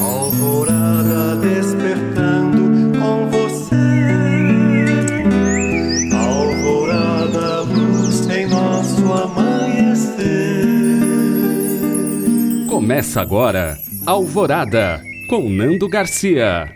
Alvorada despertando com você. Alvorada, luz em nosso amanhecer. Começa agora, Alvorada, com Nando Garcia.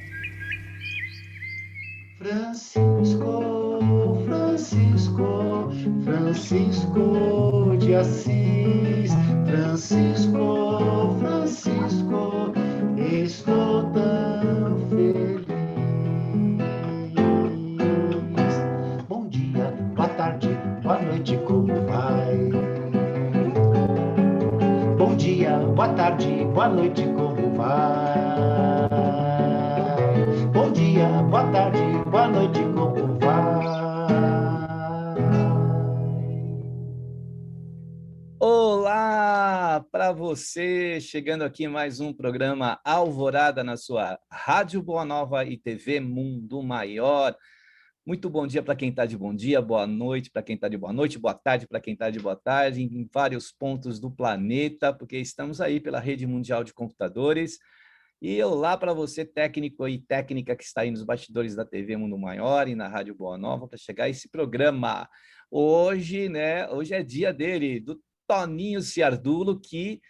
Francisco, Francisco, Francisco de Assis, Francisco, Francisco, estou tão feliz. Bom dia, boa tarde, boa noite, como vai? Bom dia, boa tarde, boa noite, como vai? Bom dia, boa tarde, boa noite, como vai? Olá para você, chegando aqui em mais um programa Alvorada na sua Rádio Boa Nova e TV Mundo Maior. Muito bom dia para quem está de bom dia, boa noite para quem está de boa noite, boa tarde para quem está de boa tarde, em vários pontos do planeta, porque estamos aí pela Rede Mundial de Computadores. E olá para você, técnico e técnica que está aí nos bastidores da TV Mundo Maior e na Rádio Boa Nova, para chegar a esse programa. Hoje é dia dele, do Toninho Ciardulo, que,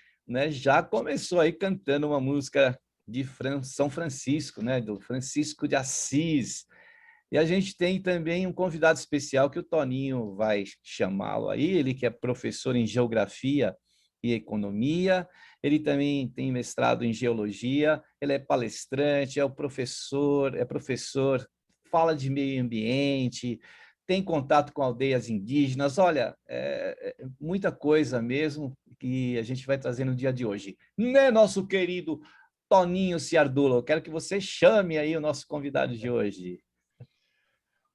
já começou aí cantando uma música de São Francisco, do Francisco de Assis. E a gente tem também um convidado especial que o Toninho vai chamá-lo aí, ele que é professor em Geografia e Economia, ele também tem mestrado em Geologia, ele é palestrante, é professor, fala de meio ambiente, tem contato com aldeias indígenas, olha, muita coisa mesmo que a gente vai trazer no dia de hoje. Né, nosso querido Toninho Ciardulo? Eu quero que você chame aí o nosso convidado de hoje.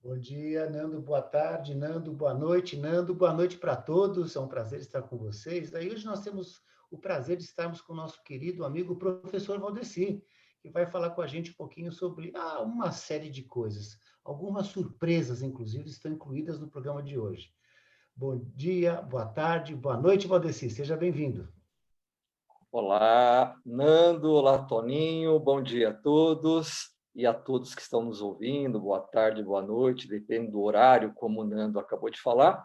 Bom dia, Nando, boa tarde, Nando, boa noite, Nando, boa noite para todos, é um prazer estar com vocês. Aí hoje nós temos o prazer de estarmos com o nosso querido amigo professor Valdeci, que vai falar com a gente um pouquinho sobre uma série de coisas. Algumas surpresas, inclusive, estão incluídas no programa de hoje. Bom dia, boa tarde, boa noite, Valdeci, seja bem-vindo. Olá, Nando, olá, Toninho, bom dia a todos e a todos que estão nos ouvindo, boa tarde, boa noite, depende do horário, como o Nando acabou de falar.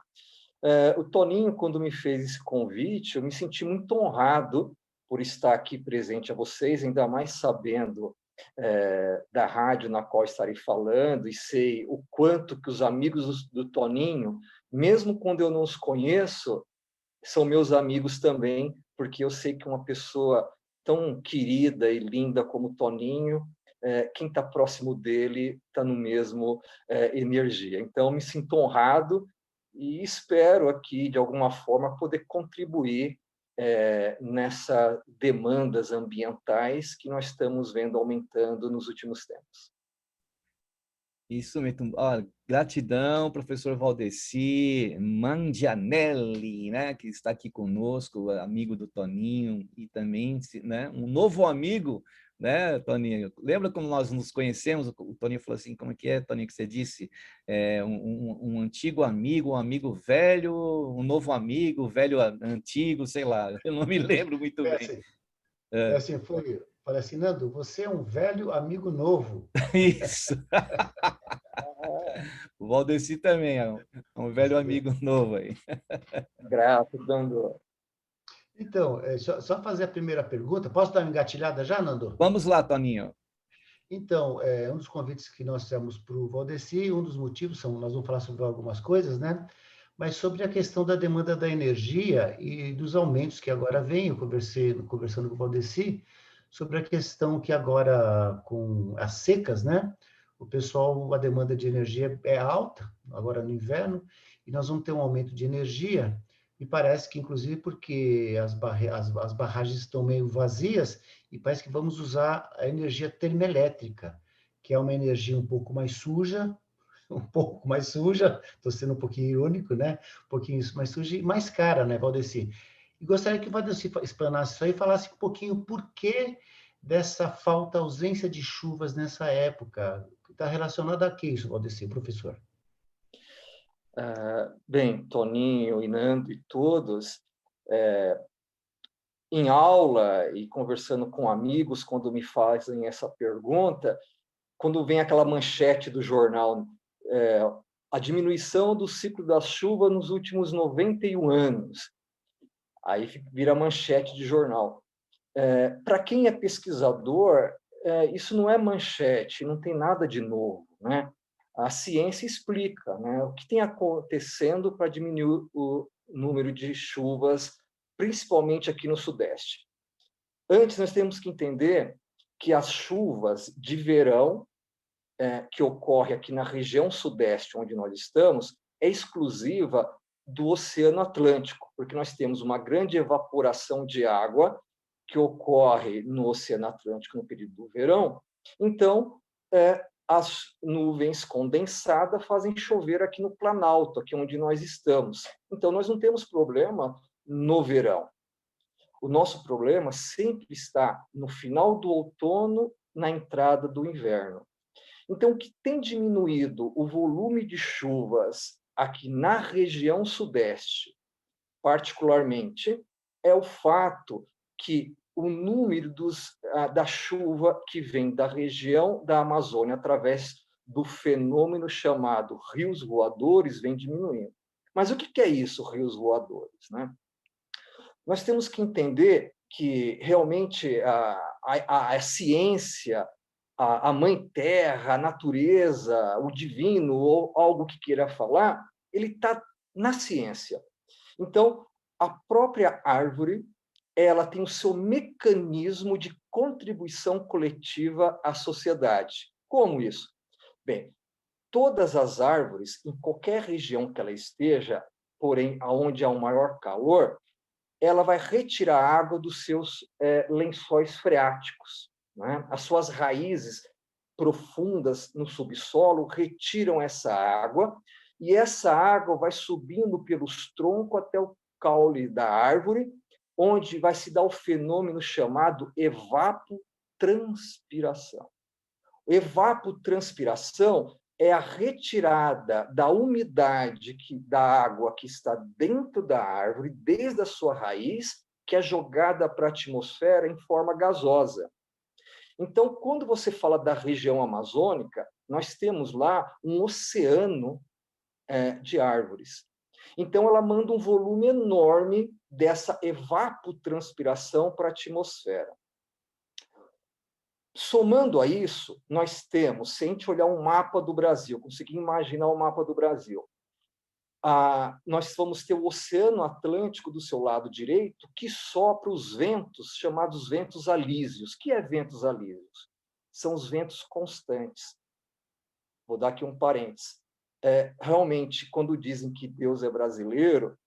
O Toninho, quando me fez esse convite, eu me senti muito honrado por estar aqui presente a vocês, ainda mais sabendo da rádio na qual estarei falando, e sei o quanto que os amigos do Toninho, mesmo quando eu não os conheço, são meus amigos também, porque eu sei que uma pessoa tão querida e linda como o Toninho, quem está próximo dele está no mesmo energia. Então, me sinto honrado e espero aqui, de alguma forma, poder contribuir nessas demandas ambientais que nós estamos vendo aumentando nos últimos tempos. Isso mesmo. Gratidão, professor Valdeci Mangianelli, que está aqui conosco, amigo do Toninho, e também um novo amigo, Toninho? Lembra como nós nos conhecemos? O Toninho falou assim, como é que Toninho, que você disse? Um antigo amigo, um amigo velho, um novo amigo, velho antigo, sei lá, eu não me lembro muito bem. Falei assim, Nando, você é um velho amigo novo. Isso. O Valdeci também é um velho amigo novo aí. Grato, Nando. Então, só fazer a primeira pergunta. Posso dar uma engatilhada já, Nando? Vamos lá, Toninho. Então, um dos convites que nós fizemos para o Valdeci, um dos motivos nós vamos falar sobre algumas coisas, né? Mas sobre a questão da demanda da energia e dos aumentos que agora vem, eu conversando com o Valdeci, sobre a questão que agora, com as secas, né? O pessoal, a demanda de energia é alta, agora no inverno, e nós vamos ter um aumento de energia, e parece que, inclusive, porque as barragens estão meio vazias, e parece que vamos usar a energia termoelétrica, que é uma energia um pouco mais suja, estou sendo um pouquinho irônico, né? Um pouquinho mais suja e mais cara, né, Valdeci? E gostaria que o Valdeci explanasse isso aí e falasse um pouquinho por que dessa falta, ausência de chuvas nessa época. Está relacionado a que isso, Valdeci, professor? Bem, Toninho, Inando e todos, em aula e conversando com amigos, quando me fazem essa pergunta, quando vem aquela manchete do jornal, a diminuição do ciclo da chuva nos últimos 91 anos. Aí vira manchete de jornal. Para quem é pesquisador, isso não é manchete, não tem nada de novo, né? A ciência explica, né, o que tem acontecendo para diminuir o número de chuvas, principalmente aqui no Sudeste. Antes, nós temos que entender que as chuvas de verão, que ocorre aqui na região Sudeste, onde nós estamos, é exclusiva do Oceano Atlântico, porque nós temos uma grande evaporação de água que ocorre no Oceano Atlântico no período do verão. Então, as nuvens condensadas fazem chover aqui no Planalto, aqui onde nós estamos. Então, nós não temos problema no verão. O nosso problema sempre está no final do outono, na entrada do inverno. Então, o que tem diminuído o volume de chuvas aqui na região Sudeste, particularmente, é o fato que o número da chuva que vem da região da Amazônia através do fenômeno chamado rios voadores vem diminuindo. Mas o que é isso, rios voadores, né? Nós temos que entender que realmente a ciência, a mãe terra, a natureza, o divino, ou algo que queira falar, ele está na ciência. Então, a própria árvore, ela tem o seu mecanismo de contribuição coletiva à sociedade. Como isso? Bem, todas as árvores, em qualquer região que ela esteja, porém, onde há um maior calor, ela vai retirar a água dos seus lençóis freáticos, né? As suas raízes profundas no subsolo retiram essa água, e essa água vai subindo pelos troncos até o caule da árvore, onde vai se dar o fenômeno chamado evapotranspiração. Evapotranspiração é a retirada da umidade da água que está dentro da árvore, desde a sua raiz, que é jogada para a atmosfera em forma gasosa. Então, quando você fala da região amazônica, nós temos lá um oceano de árvores. Então, ela manda um volume enorme dessa evapotranspiração para a atmosfera. Somando a isso, nós temos, se a gente olhar um mapa do Brasil, conseguir imaginar o mapa do Brasil, nós vamos ter o Oceano Atlântico do seu lado direito, que sopra os ventos chamados ventos alísios. O que é ventos alísios? São os ventos constantes. Vou dar aqui um parênteses. Realmente, quando dizem que Deus é brasileiro,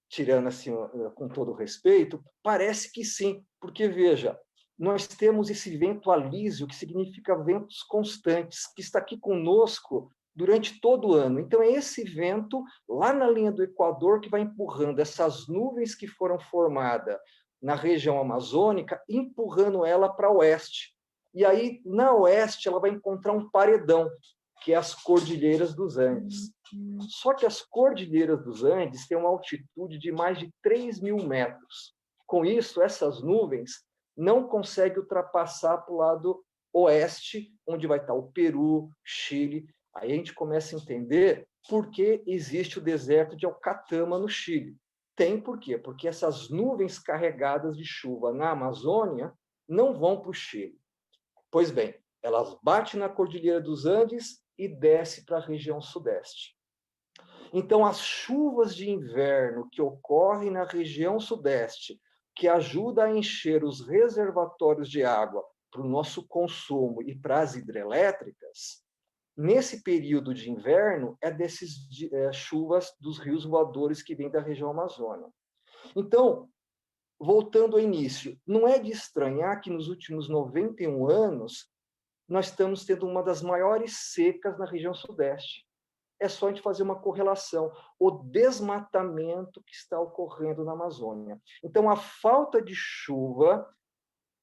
tirando assim, com todo respeito, parece que sim, porque, veja, nós temos esse vento alísio, que significa ventos constantes, que está aqui conosco durante todo o ano. Então, é esse vento, lá na linha do Equador, que vai empurrando essas nuvens que foram formadas na região amazônica, empurrando ela para o oeste. E aí, na oeste, ela vai encontrar um paredão, que é as Cordilheiras dos Andes. Só que as Cordilheiras dos Andes têm uma altitude de mais de 3.000 metros. Com isso, essas nuvens não conseguem ultrapassar para o lado oeste, onde vai estar o Peru, Chile. Aí a gente começa a entender por que existe o deserto de Alcatama no Chile. Tem por quê? Porque essas nuvens carregadas de chuva na Amazônia não vão para o Chile. Pois bem, elas batem na Cordilheira dos Andes e descem para a região sudeste. Então, as chuvas de inverno que ocorrem na região sudeste, que ajuda a encher os reservatórios de água para o nosso consumo e para as hidrelétricas, nesse período de inverno, é dessas chuvas dos rios voadores que vêm da região amazônica. Então, voltando ao início, não é de estranhar que nos últimos 91 anos nós estamos tendo uma das maiores secas na região sudeste. É só a gente fazer uma correlação. O desmatamento que está ocorrendo na Amazônia. Então, a falta de chuva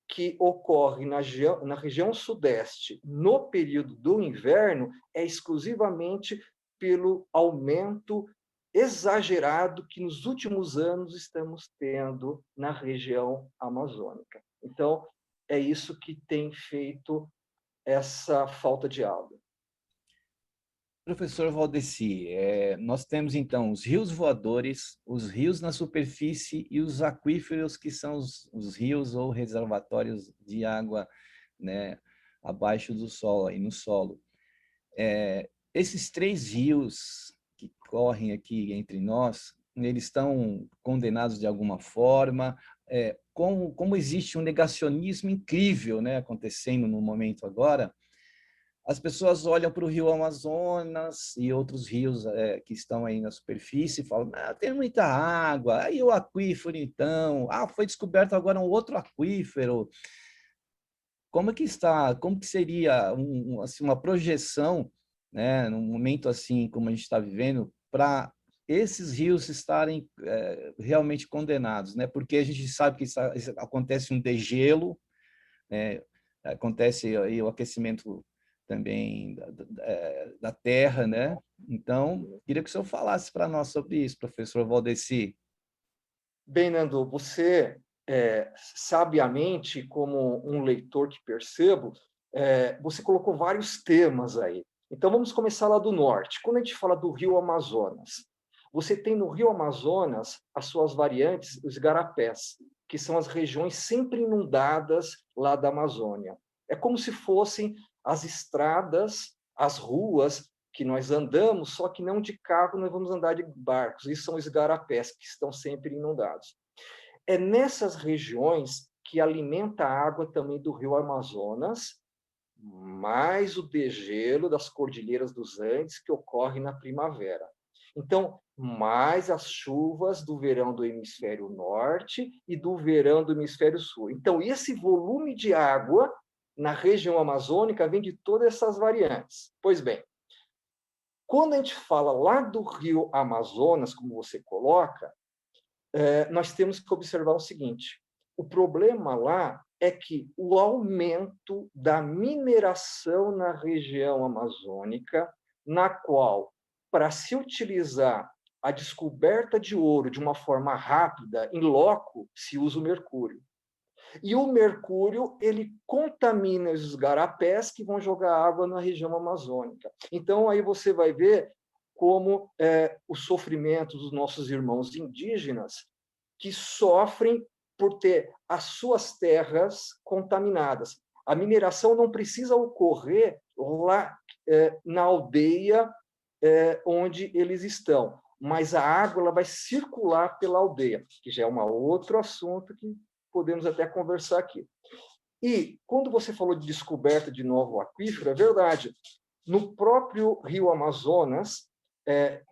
que ocorre na região sudeste no período do inverno é exclusivamente pelo aumento exagerado que nos últimos anos estamos tendo na região amazônica. Então, é isso que tem feito essa falta de água. Professor Valdeci, nós temos então os rios voadores, os rios na superfície e os aquíferos, que são os rios ou reservatórios de água, né, abaixo do solo, aí no solo. Esses 3 rios que correm aqui entre nós, eles estão condenados de alguma forma, como existe um negacionismo incrível, né, acontecendo no momento agora. As pessoas olham para o rio Amazonas e outros rios que estão aí na superfície e falam, tem muita água, aí o aquífero então, foi descoberto agora um outro aquífero. Como que seria assim, uma projeção, né, num momento assim como a gente está vivendo, para esses rios estarem realmente condenados, né? Porque a gente sabe que acontece um degelo, né? Acontece aí o aquecimento também da terra, né? Então, queria que o senhor falasse para nós sobre isso, professor Valdeci. Bem, Nando, você, sabiamente, como um leitor que percebo, você colocou vários temas aí. Então, vamos começar lá do norte. Quando a gente fala do Rio Amazonas, você tem no Rio Amazonas as suas variantes, os igarapés, que são as regiões sempre inundadas lá da Amazônia. É como se fossem as estradas, as ruas que nós andamos, só que não de carro, nós vamos andar de barcos. Isso são os igarapés, que estão sempre inundados. É nessas regiões que alimenta a água também do Rio Amazonas, mais o degelo das cordilheiras dos Andes, que ocorre na primavera. Então, mais as chuvas do verão do hemisfério norte e do verão do hemisfério sul. Então, esse volume de água na região amazônica vem de todas essas variantes. Pois bem, quando a gente fala lá do Rio Amazonas, como você coloca, nós temos que observar o seguinte: o problema lá é que o aumento da mineração na região amazônica, na qual, para se utilizar a descoberta de ouro de uma forma rápida, em loco, se usa o mercúrio. E o mercúrio, ele contamina os igarapés que vão jogar água na região amazônica. Então, aí você vai ver como o sofrimento dos nossos irmãos indígenas, que sofrem por ter as suas terras contaminadas. A mineração não precisa ocorrer lá na aldeia onde eles estão, mas a água ela vai circular pela aldeia, que já é um outro assunto que podemos até conversar aqui. E quando você falou de descoberta de novo aquífero, é verdade. No próprio Rio Amazonas,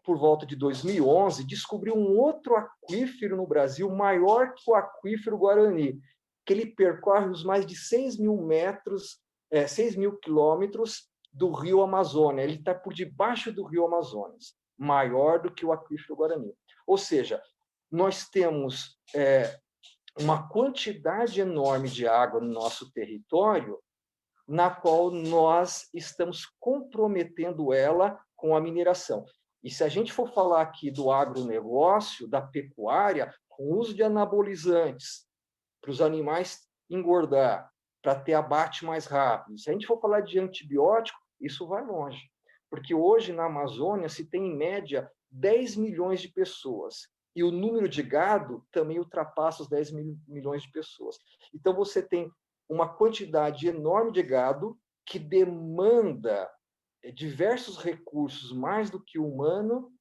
por volta de 2011, descobriu um outro aquífero no Brasil, maior que o aquífero Guarani, que ele percorre os mais de 6 mil metros, 6 mil quilômetros do Rio Amazônia. Ele está por debaixo do Rio Amazonas, maior do que o aquífero Guarani. Ou seja, nós temos uma quantidade enorme de água no nosso território, na qual nós estamos comprometendo ela com a mineração. E se a gente for falar aqui do agronegócio, da pecuária, com o uso de anabolizantes para os animais engordar, para ter abate mais rápido, se a gente for falar de antibiótico, isso vai longe. Porque hoje na Amazônia se tem, em média, 10 milhões de pessoas. E o número de gado também ultrapassa os 10 milhões de pessoas. Então, você tem uma quantidade enorme de gado que demanda diversos recursos, mais do que o humano,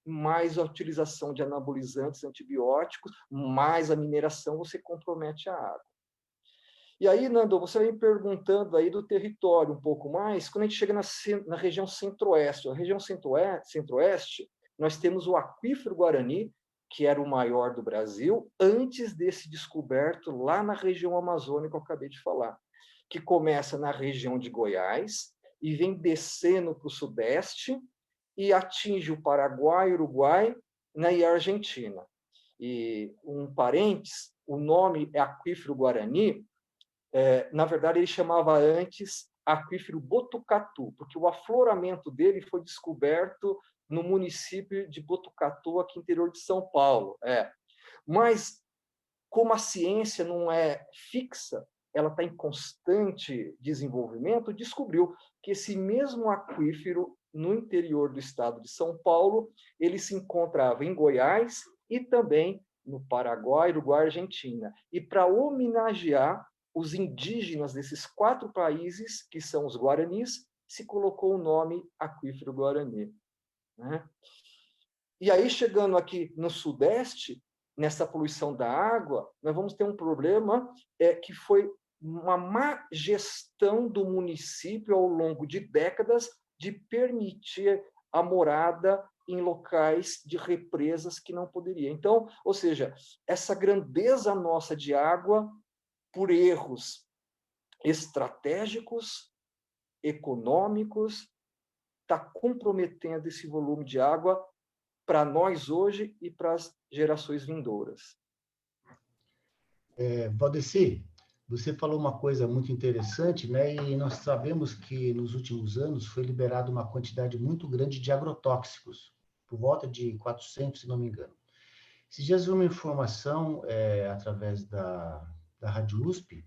mais a utilização de anabolizantes, antibióticos, mais a mineração, você compromete a água. E aí, Nando, você vem perguntando aí do território um pouco mais, quando a gente chega na região centro-oeste. A região centro-oeste, nós temos o aquífero Guarani, que era o maior do Brasil, antes desse descoberto lá na região amazônica que eu acabei de falar, que começa na região de Goiás e vem descendo para o sudeste e atinge o Paraguai, Uruguai, né, e a Argentina. E um parênteses, o nome é aquífero Guarani, na verdade ele chamava antes aquífero Botucatu, porque o afloramento dele foi descoberto no município de Botucatu, aqui no interior de São Paulo. Mas, como a ciência não é fixa, ela está em constante desenvolvimento, descobriu que esse mesmo aquífero, no interior do estado de São Paulo, ele se encontrava em Goiás e também no Paraguai, Uruguai e Argentina. E para homenagear os indígenas desses 4 países, que são os guaranis, se colocou o nome Aquífero Guarani, né? E aí, chegando aqui no Sudeste, nessa poluição da água, nós vamos ter um problema que foi uma má gestão do município ao longo de décadas de permitir a morada em locais de represas que não poderia. Então, ou seja, essa grandeza nossa de água, por erros estratégicos, econômicos, está comprometendo esse volume de água para nós hoje e para as gerações vindouras. Valdeci, você falou uma coisa muito interessante, né? E nós sabemos que nos últimos anos foi liberada uma quantidade muito grande de agrotóxicos, por volta de 400, se não me engano. Esses dias vi uma informação através da Rádio USP,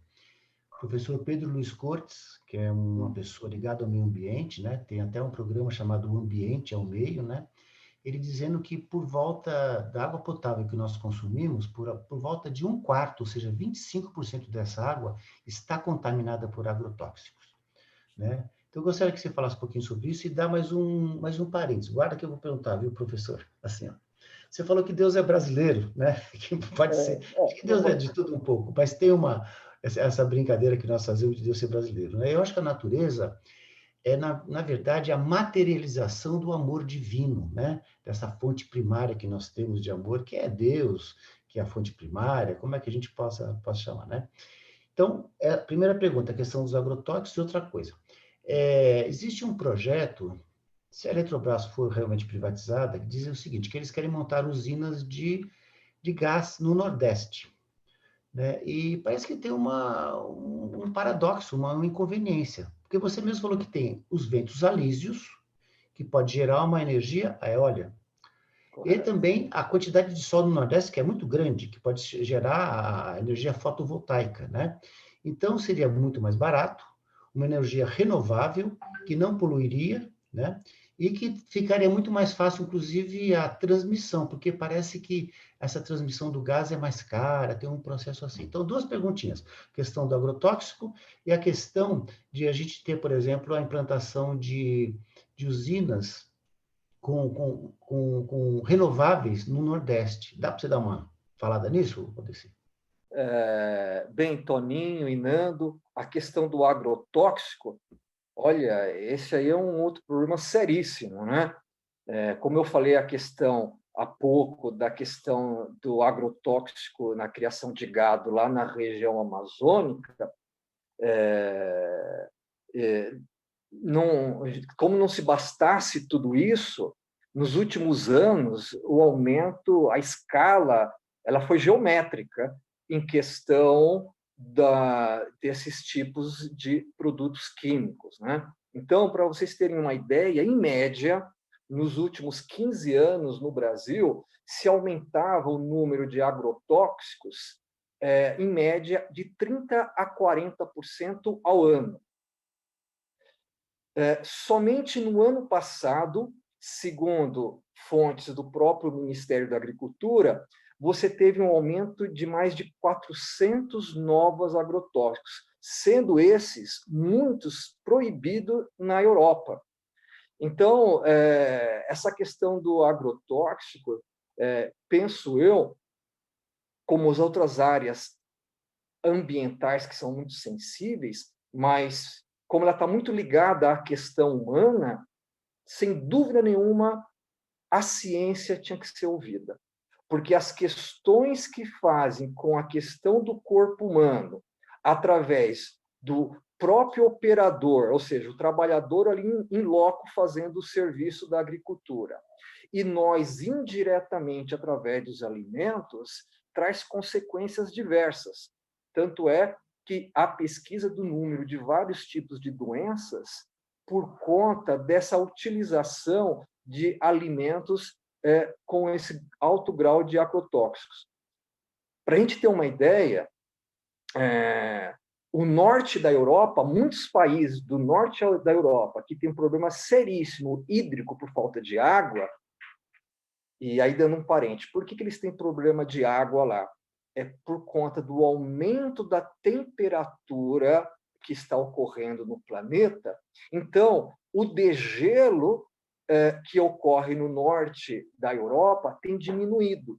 o professor Pedro Luiz Cortes, que é uma pessoa ligada ao meio ambiente, né? Tem até um programa chamado O Ambiente ao Meio, né? Ele dizendo que por volta da água potável que nós consumimos, por volta de 1/4, ou seja, 25% dessa água está contaminada por agrotóxicos, né? Então, eu gostaria que você falasse um pouquinho sobre isso e dar mais um parênteses. Guarda que eu vou perguntar, viu, professor? Assim, ó. Você falou que Deus é brasileiro, né? Que pode ser. Acho que Deus é de tudo um pouco, mas tem essa brincadeira que nós fazemos de Deus ser brasileiro, né? Eu acho que a natureza na verdade, a materialização do amor divino, né? Dessa fonte primária que nós temos de amor, que é Deus, que é a fonte primária, como é que a gente possa chamar, né? Então, a primeira pergunta, a questão dos agrotóxicos, e outra coisa. Existe um projeto, se a Eletrobras for realmente privatizada, que diz o seguinte, que eles querem montar usinas de gás no Nordeste, né? E parece que tem um paradoxo, uma inconveniência, porque você mesmo falou que tem os ventos alísios, que pode gerar uma energia eólica, e também a quantidade de sol no Nordeste, que é muito grande, que pode gerar a energia fotovoltaica, né? Então, seria muito mais barato, uma energia renovável, que não poluiria, né? E que ficaria muito mais fácil, inclusive, a transmissão, porque parece que essa transmissão do gás é mais cara, tem um processo assim. Então, 2 perguntinhas. A questão do agrotóxico e a questão de a gente ter, por exemplo, a implantação de usinas com renováveis no Nordeste. Dá para você dar uma falada nisso, Valdeci? Bem, Toninho e Nando, a questão do agrotóxico, olha, esse aí é um outro problema seríssimo, né? Como eu falei a questão há pouco da questão do agrotóxico na criação de gado lá na região amazônica, como não se bastasse tudo isso, nos últimos anos o aumento, a escala, ela foi geométrica em questão desses tipos de produtos químicos, né? Então, para vocês terem uma ideia, em média, nos últimos 15 anos no Brasil, se aumentava o número de agrotóxicos, em média, de 30% a 40% ao ano. Somente no ano passado, segundo fontes do próprio Ministério da Agricultura, você teve um aumento de mais de 400 novos agrotóxicos, sendo esses muitos proibidos na Europa. Então, essa questão do agrotóxico, penso eu, como as outras áreas ambientais que são muito sensíveis, mas como ela está muito ligada à questão humana, sem dúvida nenhuma, a ciência tinha que ser ouvida. Porque as questões que fazem com a questão do corpo humano, através do próprio operador, ou seja, o trabalhador ali em loco fazendo o serviço da agricultura, e nós, indiretamente, através dos alimentos, traz consequências diversas. Tanto é que a pesquisa do número de vários tipos de doenças, por conta dessa utilização de alimentos com esse alto grau de agrotóxicos. Para a gente ter uma ideia, o norte da Europa, muitos países do norte da Europa que tem um problema seríssimo hídrico por falta de água, e aí dando um parente, por que eles têm problema de água lá? É por conta do aumento da temperatura que está ocorrendo no planeta. Então, o degelo que ocorre no norte da Europa tem diminuído.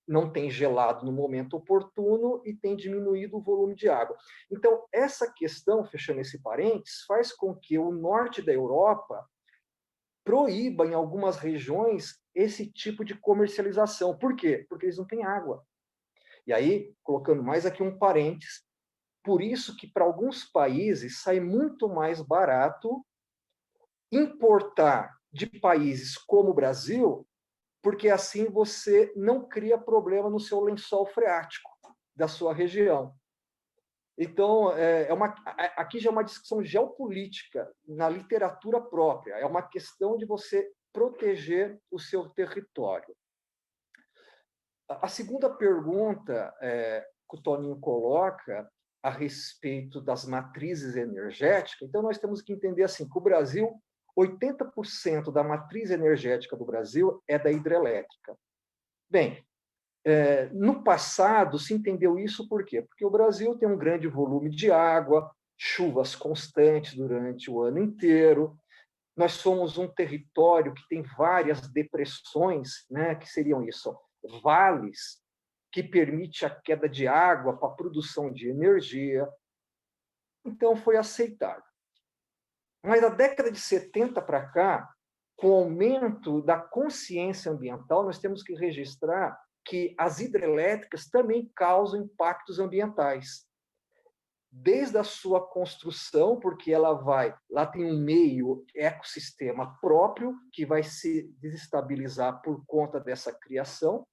Não tem gelado no momento oportuno e tem diminuído o volume de água. Então, essa questão, fechando esse parênteses, faz com que o norte da Europa proíba, em algumas regiões, esse tipo de comercialização. Por quê? Porque eles não têm água. E aí, colocando mais aqui um parênteses, por isso que para alguns países sai muito mais barato importar de países como o Brasil, porque assim você não cria problema no seu lençol freático da sua região. Então, aqui já é uma discussão geopolítica na literatura própria, é uma questão de você proteger o seu território. A segunda pergunta que o Toninho coloca a respeito das matrizes energéticas, então nós temos que entender assim, que o Brasil, 80% da matriz energética do Brasil é da hidrelétrica. Bem, no passado se entendeu isso por quê? Porque o Brasil tem um grande volume de água, chuvas constantes durante o ano inteiro, nós somos um território que tem várias depressões, né, que seriam isso, vales, que permite a queda de água para a produção de energia. Então, foi aceitável. Mas da década de 70 para cá, com o aumento da consciência ambiental, nós temos que registrar que as hidrelétricas também causam impactos ambientais. Desde a sua construção, porque lá tem um meio ecossistema próprio que vai se desestabilizar por conta dessa criação.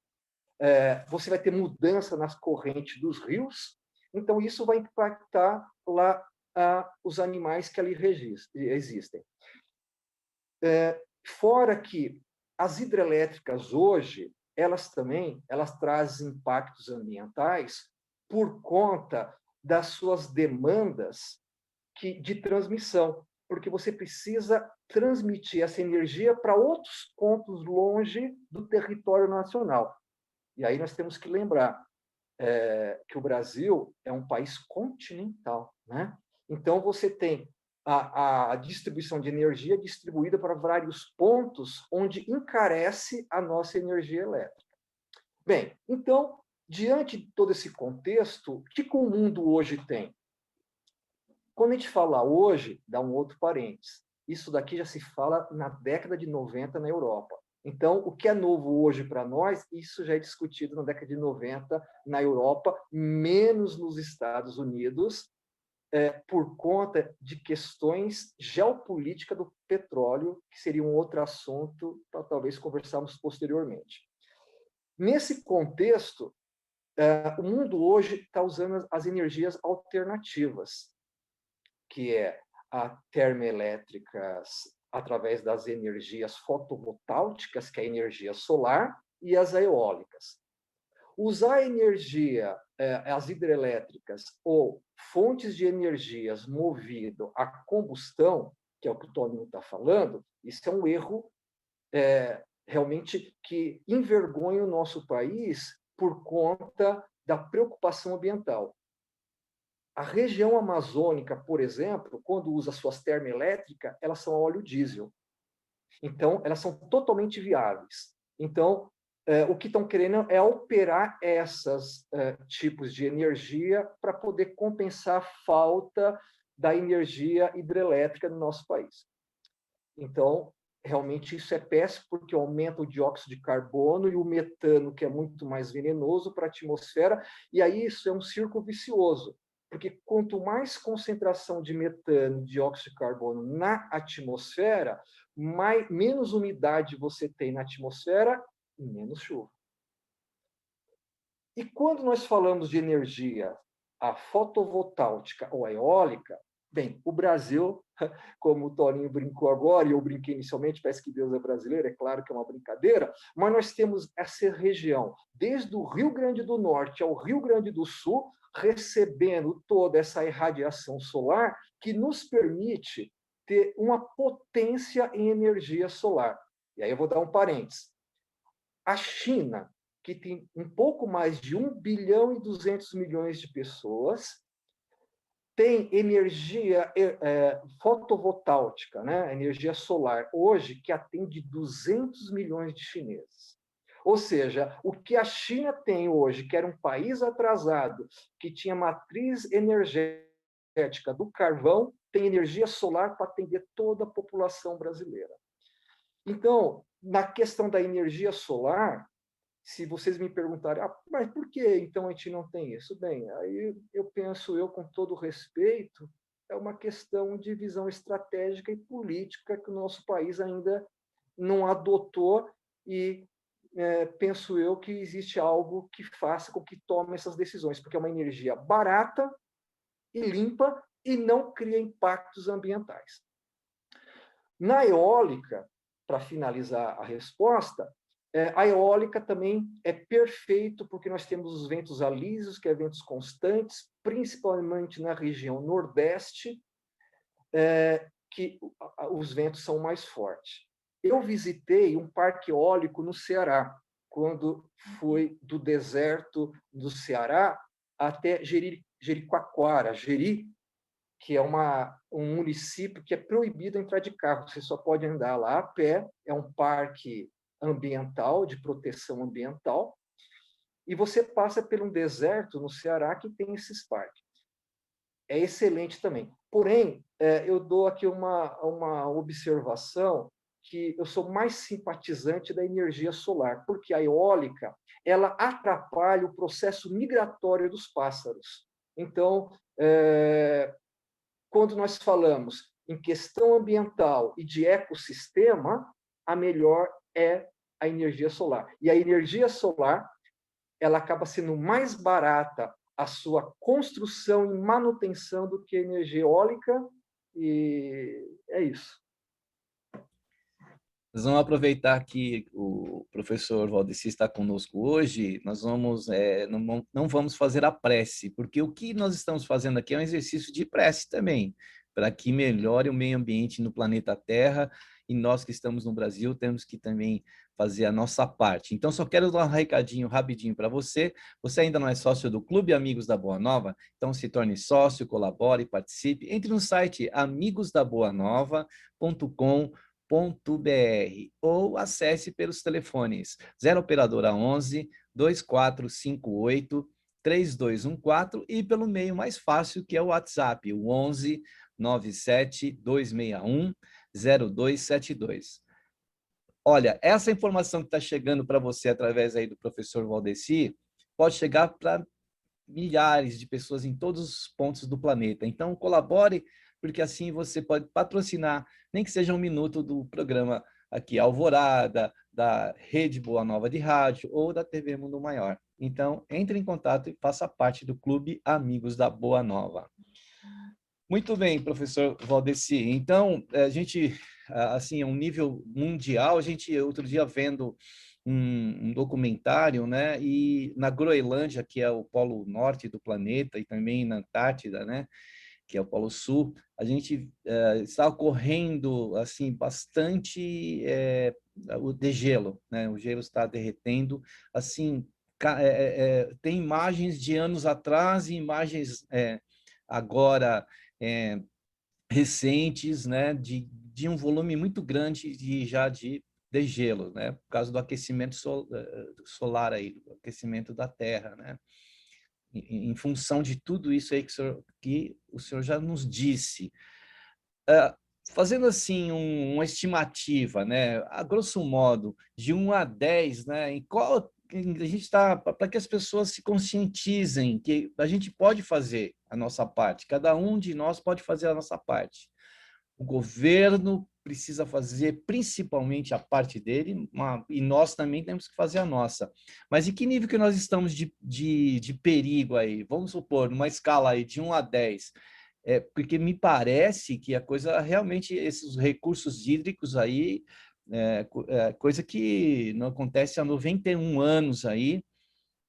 Você vai ter mudança nas correntes dos rios, então isso vai impactar lá os animais que ali existem. Fora que as hidrelétricas hoje, elas trazem impactos ambientais por conta das suas demandas de transmissão, porque você precisa transmitir essa energia para outros pontos longe do território nacional. E aí nós temos que lembrar que o Brasil é um país continental, né? Então, você tem a distribuição de energia distribuída para vários pontos onde encarece a nossa energia elétrica. Bem, então, diante de todo esse contexto, o que o mundo hoje tem? Quando a gente fala hoje, dá um outro parênteses. Isso daqui já se fala na década de 90 na Europa. Então, o que é novo hoje para nós, isso já é discutido na década de 90 na Europa, menos nos Estados Unidos, por conta de questões geopolíticas do petróleo, que seria um outro assunto para talvez conversarmos posteriormente. Nesse contexto, o mundo hoje está usando as energias alternativas, que é a termoelétricas através das energias fotovoltaicas, que é a energia solar, e as eólicas. Usar a energia, as hidrelétricas ou fontes de energias movido a combustão, que é o que o Toninho está falando, isso é um erro realmente que envergonha o nosso país por conta da preocupação ambiental. A região amazônica, por exemplo, quando usa suas termoelétricas, elas são a óleo diesel. Então, elas são totalmente viáveis. Então, o que estão querendo é operar esses tipos de energia para poder compensar a falta da energia hidrelétrica no nosso país. Então, realmente isso é péssimo, porque aumenta o dióxido de carbono e o metano, que é muito mais venenoso para a atmosfera, e aí isso é um círculo vicioso, porque quanto mais concentração de metano e dióxido de carbono na atmosfera, menos umidade você tem na atmosfera e menos chuva. E quando nós falamos de energia, a fotovoltaica ou a eólica, Bem, o Brasil, como o Toninho brincou agora, e eu brinquei inicialmente, parece que Deus é brasileiro, é claro que é uma brincadeira, mas nós temos essa região, desde o Rio Grande do Norte ao Rio Grande do Sul, recebendo toda essa irradiação solar que nos permite ter uma potência em energia solar. E aí eu vou dar um parênteses. A China, que tem um pouco mais de 1 bilhão e 200 milhões de pessoas, tem energia fotovoltaica, né? Energia solar, hoje, que atende 200 milhões de chineses. Ou seja, o que a China tem hoje, que era um país atrasado, que tinha matriz energética do carvão, tem energia solar para atender toda a população brasileira. Então, na questão da energia solar, se vocês me perguntarem, mas por que então a gente não tem isso? Bem, aí eu penso, com todo respeito, é uma questão de visão estratégica e política que o nosso país ainda não adotou e penso eu que existe algo que faça com que tome essas decisões, porque é uma energia barata e limpa e não cria impactos ambientais. Na eólica, para finalizar a resposta, a eólica também é perfeito porque nós temos os ventos alísios, que é ventos constantes, principalmente na região nordeste, que os ventos são mais fortes. Eu visitei um parque eólico no Ceará, quando fui do deserto do Ceará até Jericoacoara, que é um município que é proibido entrar de carro, você só pode andar lá a pé, é um parque ambiental, de proteção ambiental, e você passa por um deserto no Ceará que tem esses parques. É excelente também. Porém, eu dou aqui uma observação que eu sou mais simpatizante da energia solar, porque a eólica ela atrapalha o processo migratório dos pássaros. Então, quando nós falamos em questão ambiental e de ecossistema, a melhor é a energia solar. E a energia solar, ela acaba sendo mais barata a sua construção e manutenção do que a energia eólica, e é isso. Nós vamos aproveitar que o professor Valdeci está conosco hoje, nós não vamos fazer a prece, porque o que nós estamos fazendo aqui é um exercício de prece também, para que melhore o meio ambiente no planeta Terra, e nós que estamos no Brasil temos que também fazer a nossa parte. Então, só quero dar um recadinho rapidinho para você. Você ainda não é sócio do Clube Amigos da Boa Nova? Então, se torne sócio, colabore, participe. Entre no site amigosdaboanova.com.br ou acesse pelos telefones 0 operadora 11 2458 3214 e pelo meio mais fácil, que é o WhatsApp, o 11 97 261 0272. Olha, essa informação que está chegando para você através aí do professor Valdeci pode chegar para milhares de pessoas em todos os pontos do planeta. Então, colabore, porque assim você pode patrocinar, nem que seja 1 minuto do programa aqui, Alvorada, da Rede Boa Nova de Rádio ou da TV Mundo Maior. Então, entre em contato e faça parte do Clube Amigos da Boa Nova. Muito bem, professor Valdeci. Então, a gente, assim, a um nível mundial, a gente, outro dia vendo um documentário, né? E na Groenlândia, que é o polo norte do planeta, e também na Antártida, né? Que é o polo sul, a gente está ocorrendo, assim, bastante o degelo, né? O gelo está derretendo, assim, tem imagens de anos atrás e imagens agora recentes, né, de um volume muito grande de degelo, né, por causa do aquecimento solar aí, do aquecimento da Terra, né, em função de tudo isso aí que o senhor já nos disse. Fazendo assim uma estimativa, né, a grosso modo, de 1 a 10, né, em qual a gente está, para que as pessoas se conscientizem que a gente pode fazer a nossa parte, cada um de nós pode fazer a nossa parte. O governo precisa fazer principalmente a parte dele, e nós também temos que fazer a nossa. Mas em que nível que nós estamos de perigo aí? Vamos supor, numa escala aí de 1 a 10, porque me parece que a coisa realmente, esses recursos hídricos aí, é coisa que não acontece há 91 anos aí,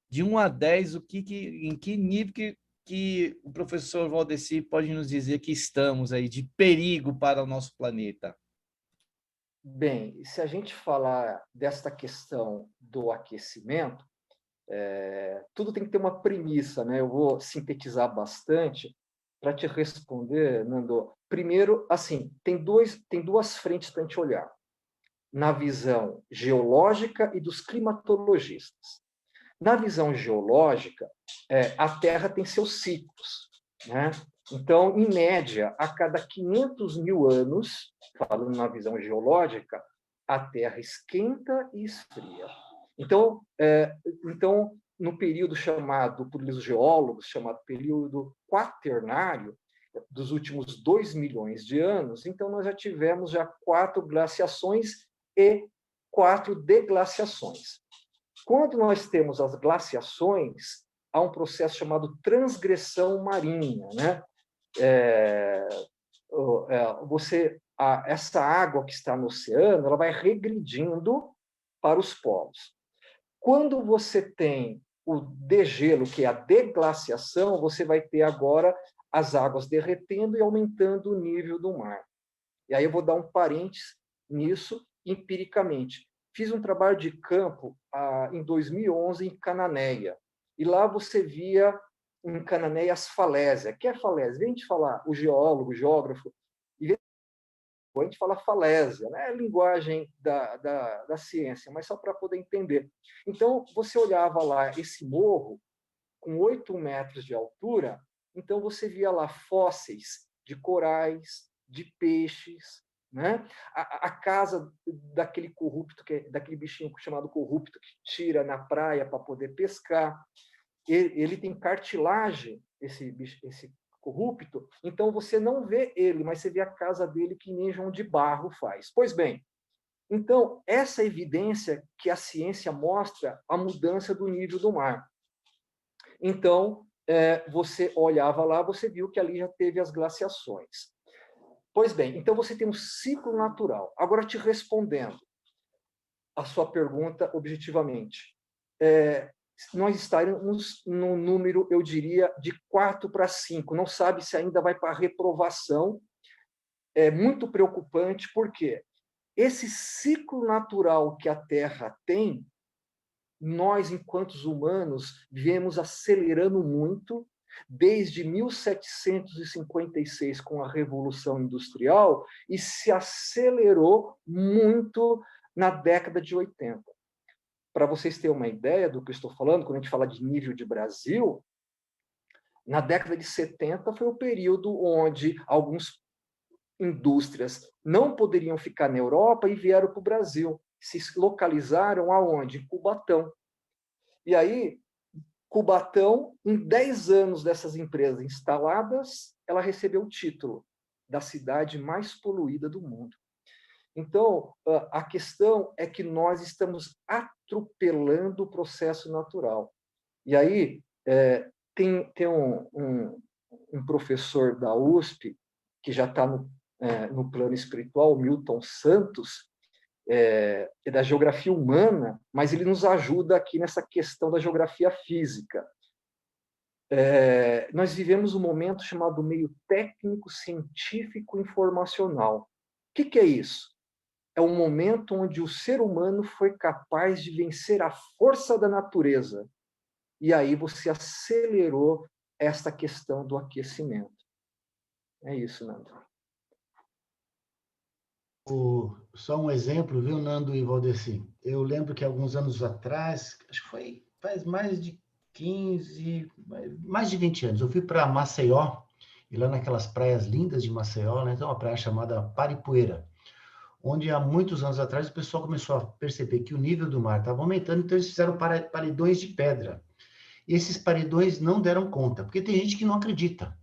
de 1 a 10, em que nível que o professor Valdeci pode nos dizer que estamos aí de perigo para o nosso planeta? Bem, se a gente falar desta questão do aquecimento, tudo tem que ter uma premissa, né? Eu vou sintetizar bastante para te responder, Nando. Primeiro, assim, tem duas frentes para a gente olhar. Na visão geológica e dos climatologistas. Na visão geológica, a Terra tem seus ciclos, né? Então, em média, a cada 500 mil anos, falando na visão geológica, a Terra esquenta e esfria. Então, no período chamado, por os geólogos, chamado período quaternário, dos últimos 2 milhões de anos, então nós já tivemos 4 glaciações e 4 deglaciações. Quando nós temos as glaciações, há um processo chamado transgressão marinha, né? Essa água que está no oceano, ela vai regredindo para os polos. Quando você tem o degelo, que é a deglaciação, você vai ter agora as águas derretendo e aumentando o nível do mar. E aí eu vou dar um parênteses nisso, empiricamente. Fiz um trabalho de campo em 2011 em Cananéia. E lá você via em Cananéia as falésias. O que é falésia? Vem de falar o geólogo, o geógrafo, e a gente fala falésia, né? É a linguagem da ciência, mas só para poder entender. Então, você olhava lá esse morro com 8 metros de altura, então você via lá fósseis de corais, de peixes, né? A casa daquele corrupto, daquele bichinho chamado corrupto, que tira na praia para poder pescar. Ele tem cartilagem, esse corrupto, então você não vê ele, mas você vê a casa dele que nem João de Barro faz. Pois bem, então, essa evidência que a ciência mostra a mudança do nível do mar. Então, você olhava lá, você viu que ali já teve as glaciações. Pois bem, então você tem um ciclo natural. Agora, te respondendo a sua pergunta objetivamente, nós estaremos no número, eu diria, de 4 para 5. Não sabe se ainda vai para reprovação. É muito preocupante, porque esse ciclo natural que a Terra tem, nós, enquanto humanos, viemos acelerando muito, desde 1756, com a Revolução Industrial, e se acelerou muito na década de 80. Para vocês terem uma ideia do que eu estou falando, quando a gente fala de nível de Brasil, na década de 70 foi o período onde algumas indústrias não poderiam ficar na Europa e vieram para o Brasil. Se localizaram aonde? Em Cubatão. E aí, Cubatão, em 10 anos dessas empresas instaladas, ela recebeu o título da cidade mais poluída do mundo. Então, a questão é que nós estamos atropelando o processo natural. E aí, tem um professor da USP, que já está no plano espiritual, Milton Santos, é da geografia humana, mas ele nos ajuda aqui nessa questão da geografia física. Nós vivemos um momento chamado meio técnico, científico, informacional. O que é isso? É um momento onde o ser humano foi capaz de vencer a força da natureza. E aí você acelerou esta questão do aquecimento. É isso, Nando. Só um exemplo, viu, Nando e Valdeci? Eu lembro que alguns anos atrás, acho que faz mais de 20 anos, eu fui para Maceió, e lá naquelas praias lindas de Maceió, né, tem uma praia chamada Paripueira, onde há muitos anos atrás o pessoal começou a perceber que o nível do mar estava aumentando, então eles fizeram paredões de pedra. E esses paredões não deram conta, porque tem gente que não acredita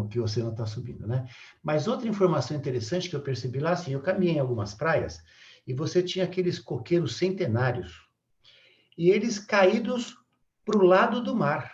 que o oceano está subindo, né? Mas outra informação interessante que eu percebi lá, assim, eu caminhei em algumas praias e você tinha aqueles coqueiros centenários e eles caídos para o lado do mar.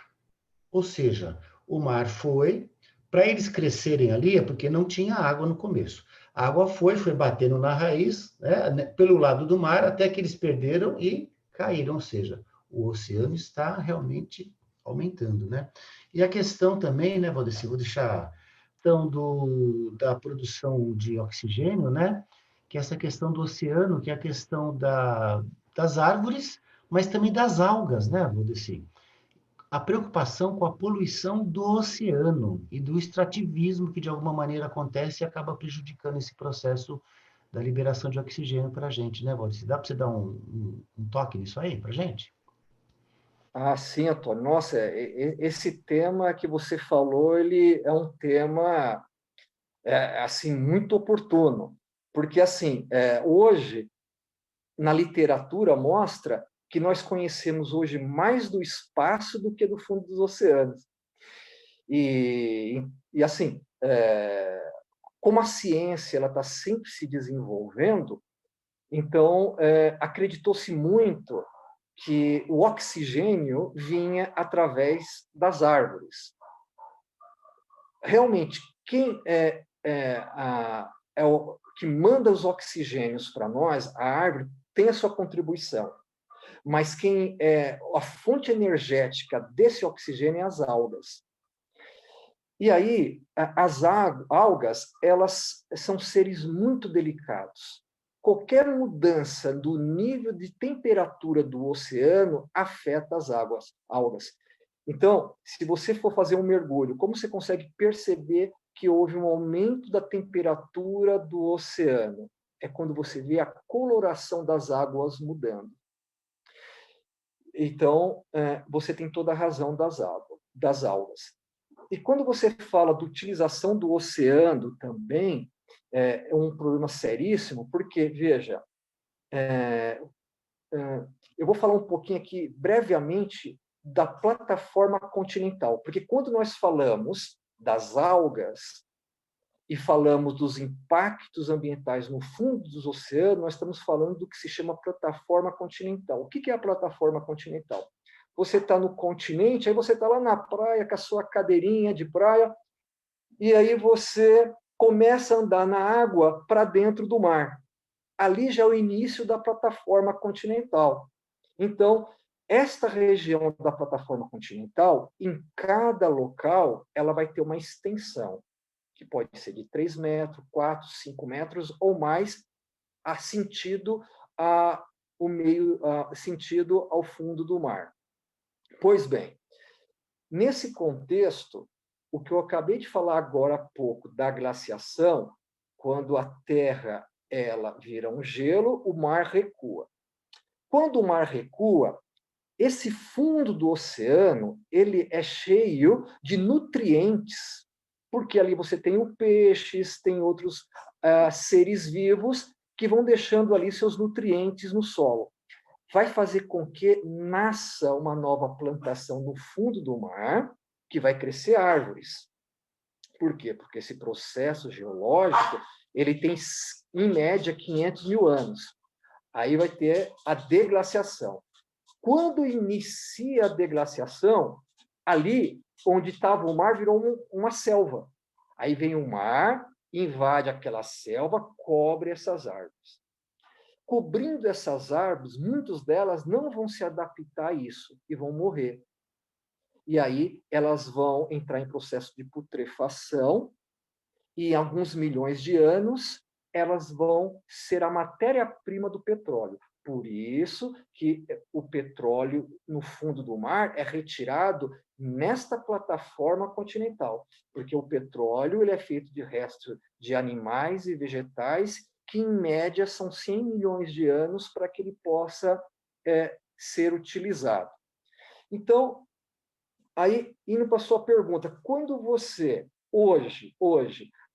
Ou seja, o mar foi, para eles crescerem ali é porque não tinha água no começo. A água foi batendo na raiz, né, pelo lado do mar, até que eles perderam e caíram, ou seja, o oceano está realmente aumentando, né? E a questão também, né, Valdeci, vou deixar então da produção de oxigênio, né? Que é essa questão do oceano, que é a questão das árvores, mas também das algas, né, Valdeci? A preocupação com a poluição do oceano e do extrativismo que de alguma maneira acontece e acaba prejudicando esse processo da liberação de oxigênio para a gente, né, Valdeci? Dá para você dar um toque nisso aí para a gente? Ah, sim, Antônio. Nossa, esse tema que você falou, ele é um tema assim muito oportuno, porque assim hoje na literatura mostra que nós conhecemos hoje mais do espaço do que do fundo dos oceanos. E assim, como a ciência ela está sempre se desenvolvendo, então acreditou-se muito que o oxigênio vinha através das árvores. Realmente, quem é o que manda os oxigênios para nós, a árvore, tem a sua contribuição. Mas quem é a fonte energética desse oxigênio é as algas. E aí, as algas, elas são seres muito delicados. Qualquer mudança do nível de temperatura do oceano afeta as algas. Então, se você for fazer um mergulho, como você consegue perceber que houve um aumento da temperatura do oceano? É quando você vê a coloração das águas mudando. Então, você tem toda a razão das algas. E quando você fala da utilização do oceano também, é um problema seríssimo, porque, veja, eu vou falar um pouquinho aqui, brevemente, da plataforma continental, porque quando nós falamos das algas e falamos dos impactos ambientais no fundo dos oceanos, nós estamos falando do que se chama plataforma continental. O que é a plataforma continental? Você está no continente, aí você está lá na praia com a sua cadeirinha de praia, e aí você começa a andar na água para dentro do mar. Ali já é o início da plataforma continental. Então, esta região da plataforma continental, em cada local, ela vai ter uma extensão, que pode ser de 3 metros, 4, 5 metros ou mais, sentido ao fundo do mar. Pois bem, nesse contexto, o que eu acabei de falar agora há pouco da glaciação, quando a Terra ela vira um gelo, o mar recua. Quando o mar recua, esse fundo do oceano ele é cheio de nutrientes, porque ali você tem o peixes, tem outros seres vivos que vão deixando ali seus nutrientes no solo. Vai fazer com que nasça uma nova plantação no fundo do mar, que vai crescer árvores. Por quê? Porque esse processo geológico ele tem, em média, 500 mil anos. Aí vai ter a deglaciação. Quando inicia a deglaciação, ali onde estava o mar virou uma selva. Aí vem o mar, invade aquela selva, cobre essas árvores. Cobrindo essas árvores, muitas delas não vão se adaptar a isso e vão morrer. E aí elas vão entrar em processo de putrefação e em alguns milhões de anos elas vão ser a matéria-prima do petróleo. Por isso que o petróleo no fundo do mar é retirado nesta plataforma continental, porque o petróleo ele é feito de restos de animais e vegetais que, em média, são 100 milhões de anos para que ele possa ser utilizado. Então, aí, indo para a sua pergunta, quando você, hoje,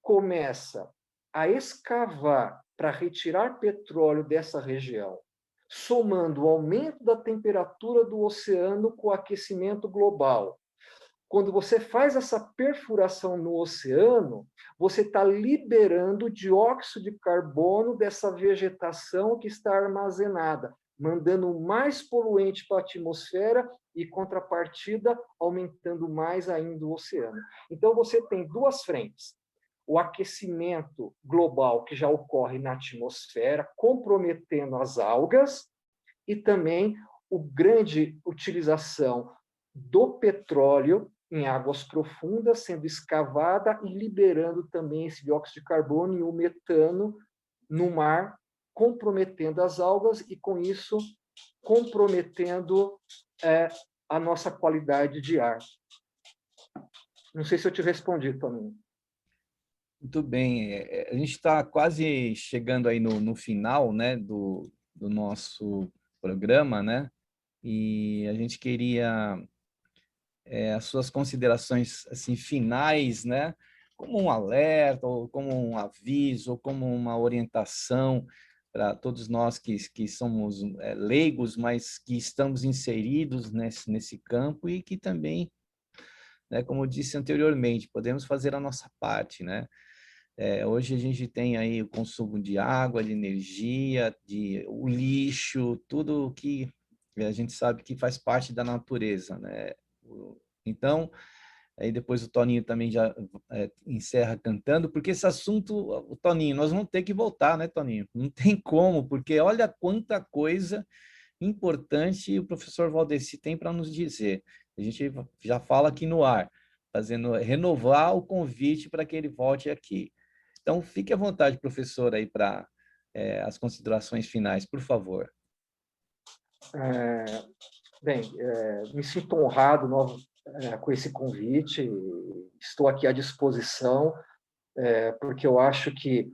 começa a escavar para retirar petróleo dessa região, somando o aumento da temperatura do oceano com o aquecimento global, quando você faz essa perfuração no oceano, você está liberando dióxido de carbono dessa vegetação que está armazenada, mandando mais poluente para a atmosfera e, contrapartida, aumentando mais ainda o oceano. Então, você tem duas frentes. O aquecimento global que já ocorre na atmosfera, comprometendo as algas, e também a grande utilização do petróleo em águas profundas, sendo escavada e liberando também esse dióxido de carbono e o metano no mar, comprometendo as algas e, com isso, comprometendo a nossa qualidade de ar. Não sei se eu te respondi, Toninho. Muito bem. A gente está quase chegando aí no final, né, do nosso programa, né? E a gente queria as suas considerações assim finais, né? Como um alerta, ou como um aviso, ou como uma orientação para todos nós que somos leigos, mas que estamos inseridos nesse campo e que também, né, como eu disse anteriormente, podemos fazer a nossa parte, né? Hoje a gente tem aí o consumo de água, de energia, o lixo, tudo que a gente sabe que faz parte da natureza, né? Então, aí depois o Toninho também já encerra cantando, porque esse assunto, o Toninho, nós vamos ter que voltar, né, Toninho? Não tem como, porque olha quanta coisa importante o professor Valdeci tem para nos dizer. A gente já fala aqui no ar, renovar o convite para que ele volte aqui. Então, fique à vontade, professor, aí para as considerações finais, por favor. Bem, me sinto honrado com esse convite, estou aqui à disposição, porque eu acho que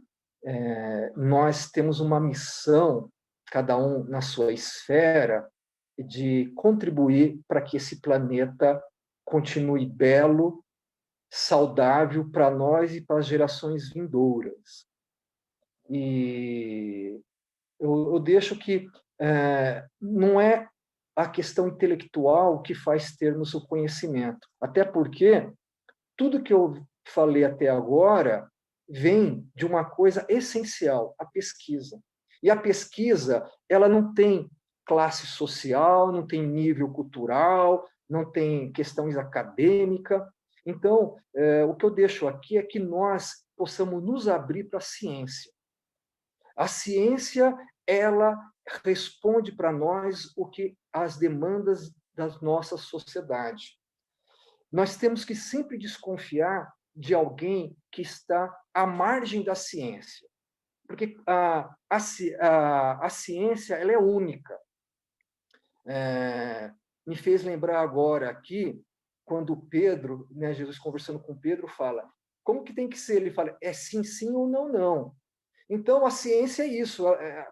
nós temos uma missão, cada um na sua esfera, de contribuir para que esse planeta continue belo, saudável para nós e para as gerações vindouras. E eu deixo que não é a questão intelectual que faz termos o conhecimento, até porque tudo que eu falei até agora vem de uma coisa essencial, a pesquisa. E a pesquisa, ela não tem classe social, não tem nível cultural, não tem questões acadêmicas. Então, o que eu deixo aqui é que nós possamos nos abrir para a ciência. A ciência, ela responde para nós o que as demandas da nossa sociedade. Nós temos que sempre desconfiar de alguém que está à margem da ciência, porque a ciência ela é única. Me fez lembrar agora aqui, quando Pedro, né, Jesus conversando com Pedro, fala, como que tem que ser? Ele fala, é sim, sim ou não, não. Então, a ciência é isso.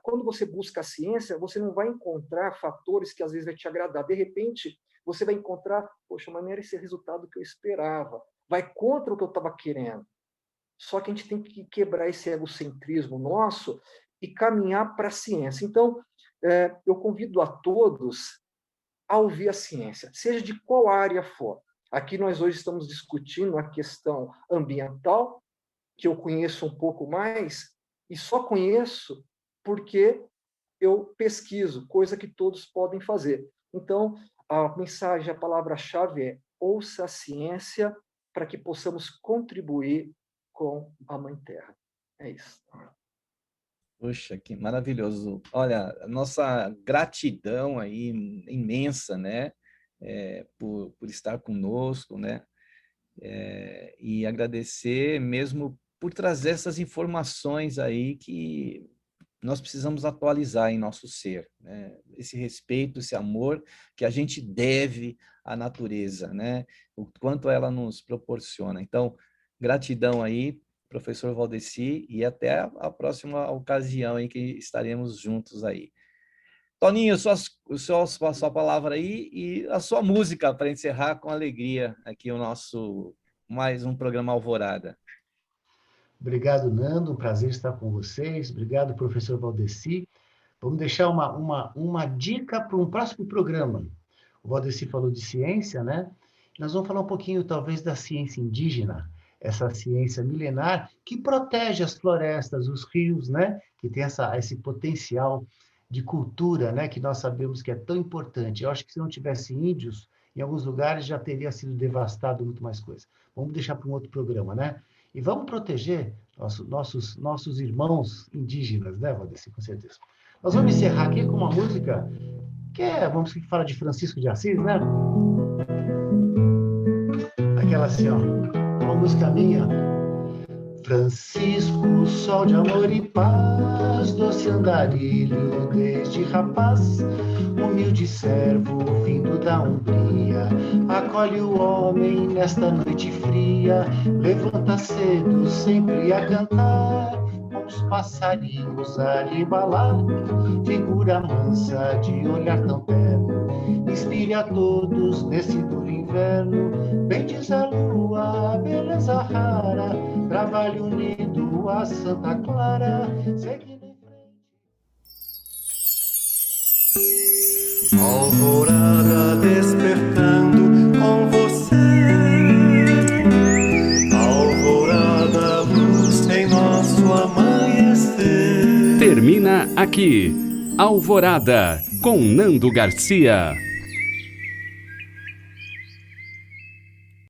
Quando você busca a ciência, você não vai encontrar fatores que às vezes vai te agradar. De repente, você vai encontrar, poxa, mas não era esse resultado que eu esperava. Vai contra o que eu estava querendo. Só que a gente tem que quebrar esse egocentrismo nosso e caminhar para a ciência. Então, eu convido a todos a ouvir a ciência, seja de qual área for. Aqui nós hoje estamos discutindo a questão ambiental, que eu conheço um pouco mais, e só conheço porque eu pesquiso, coisa que todos podem fazer. Então, a mensagem, a palavra-chave é ouça a ciência para que possamos contribuir com a Mãe Terra. É isso. Poxa, que maravilhoso. Olha, a nossa gratidão aí imensa, né? Por estar conosco, né? E agradecer mesmo por trazer essas informações aí que nós precisamos atualizar em nosso ser, né? Esse respeito, esse amor que a gente deve à natureza, né? O quanto ela nos proporciona. Então, gratidão aí, professor Valdeci, e até a próxima ocasião em que estaremos juntos aí. Toninho, sua palavra aí e a sua música para encerrar com alegria aqui o nosso mais um programa Alvorada. Obrigado, Nando. Um prazer estar com vocês. Obrigado, professor Valdeci. Vamos deixar uma dica para um próximo programa. O Valdeci falou de ciência, né? Nós vamos falar um pouquinho, talvez, da ciência indígena, essa ciência milenar que protege as florestas, os rios, né? Que tem esse potencial de cultura, né, que nós sabemos que é tão importante. Eu acho que se não tivesse índios, em alguns lugares já teria sido devastado muito mais coisa. Vamos deixar para um outro programa, né? E vamos proteger nossos irmãos indígenas, né, Valdeci, com certeza. Nós vamos encerrar aqui com uma música vamos falar de Francisco de Assis, né? Aquela assim, ó, uma música minha. Francisco, sol de amor e paz, doce andarilho desde rapaz, humilde servo vindo da Umbria, acolhe o homem nesta noite fria, levanta cedo sempre a cantar, com os passarinhos a lhe embalar, figura mansa de olhar tão terno, inspire a todos nesse duro inverno, bem diz a lua, beleza rara, trabalho unido a Santa Clara, seguindo em frente. Alvorada despertando com você. Alvorada, luz em nosso amanhecer. Termina aqui, Alvorada, com Nando Garcia.